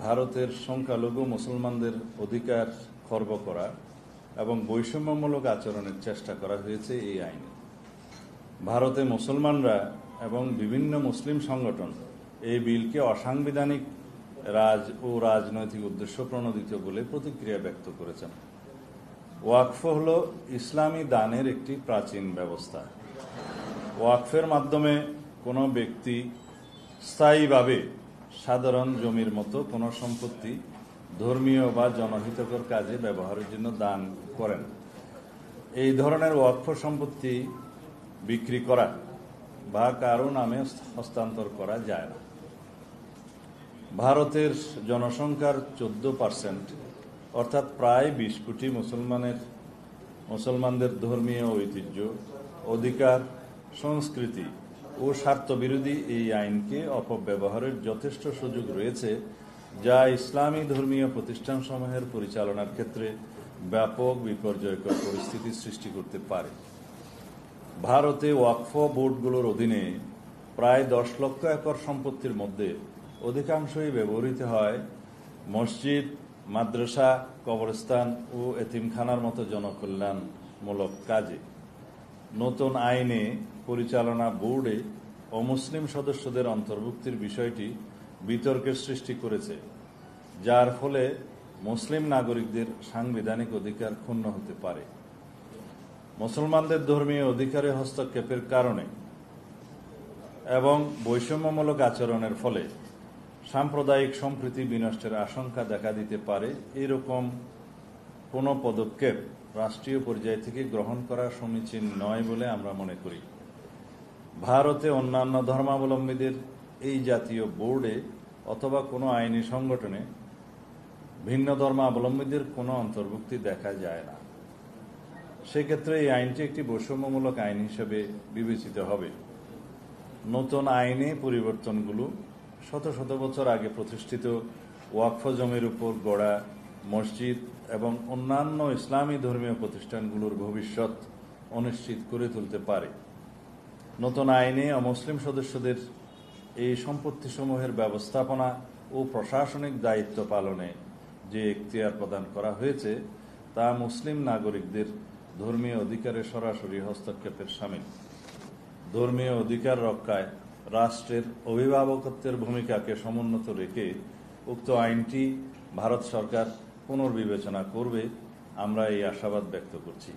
ভারতের সংখ্যালঘু মুসলমানদের অধিকার খর্ব করা এবং বৈষম্যমূলক আচরণের চেষ্টা করা হয়েছে এই আইনে। ভারতে মুসলমানরা এবং বিভিন্ন মুসলিম সংগঠন এই বিলকে অসাংবিধানিক ও রাজনৈতিক উদ্দেশ্য প্রণোদিত বলে প্রতিক্রিয়া ব্যক্ত করেছেন। ওয়াকফ হল ইসলামী দানের একটি প্রাচীন ব্যবস্থা। ওয়াকফের মাধ্যমে কোনো ব্যক্তি স্থায়ীভাবে সাধারণ জমির মতো কোনো সম্পত্তি ধর্মীয় বা জনহিতকর কাজে ব্যবহারের জন্য দান করেন। এই ধরনের ওয়াকফ সম্পত্তি বিক্রি করা বা কারো নামে হস্তান্তর করা যায় না। ভারতের জনসংখ্যার 14%, অর্থাৎ প্রায় 20 কোটি মুসলমানদের ধর্মীয় ঐতিহ্য, অধিকার, সংস্কৃতি ও স্বার্থবিরোধী এই আইনকে অপব্যবহারের যথেষ্ট সুযোগ রয়েছে, যা ইসলামী ধর্মীয় প্রতিষ্ঠানসমূহের পরিচালনার ক্ষেত্রে ব্যাপক বিপর্যয়কর পরিস্থিতি সৃষ্টি করতে পারে। ভারতে ওয়াকফ বোর্ডগুলোর অধীনে প্রায় 10 লক্ষ একর সম্পত্তির মধ্যে অধিকাংশই ব্যবহৃত হয় মসজিদ, মাদ্রাসা, কবরস্থান ও এতিমখানার মতো জনকল্যাণমূলক কাজে। নতুন আইনে পরিচালনা বোর্ডে অমুসলিম সদস্যদের অন্তর্ভুক্তির বিষয়টি বিতর্কের সৃষ্টি করেছে, যার ফলে মুসলিম নাগরিকদের সাংবিধানিক অধিকার ক্ষুণ্ণ হতে পারে। মুসলমানদের ধর্মীয় অধিকারে হস্তক্ষেপের কারণে এবং বৈষম্যমূলক আচরণের ফলে সাম্প্রদায়িক সম্প্রীতি বিনষ্টের আশঙ্কা দেখা দিতে পারে। এরকম কোনো পদক্ষেপ রাষ্ট্রীয় পর্যায় থেকে গ্রহণ করা সমীচীন নয় বলে আমরা মনে করি। ভারতে অন্যান্য ধর্মাবলম্বীদের এই জাতীয় বোর্ডে অথবা কোনো আইনি সংগঠনে ভিন্ন ধর্মাবলম্বীদের কোনো অন্তর্ভুক্তি দেখা যায় না। সেক্ষেত্রে এই আইনটি একটি বৈষম্যমূলক আইন হিসেবে বিবেচিত হবে। নতুন আইনে পরিবর্তনগুলো শত শত বছর আগে প্রতিষ্ঠিত ওয়াকফ জমির উপর গড়া মসজিদ এবং অন্যান্য ইসলামী ধর্মীয় প্রতিষ্ঠানগুলোর ভবিষ্যৎ অনিশ্চিত করে তুলতে পারে। নতুন আইনে অমুসলিম সদস্যদের এই সম্পত্তিসমূহের ব্যবস্থাপনা ও প্রশাসনিক দায়িত্ব পালনে যে এখতিয়ার প্রদান করা হয়েছে তা মুসলিম নাগরিকদের ধর্মীয় অধিকারে সরাসরি হস্তক্ষেপের শামিল। ধর্মীয় অধিকার রক্ষায় রাষ্ট্রের অভিভাবকত্বের ভূমিকাকে সমুন্নত রেখে উক্ত আইনটি ভারত সরকার পুনর্বিবেচনা করবে, আমরা এই আশাবাদ ব্যক্ত করছি।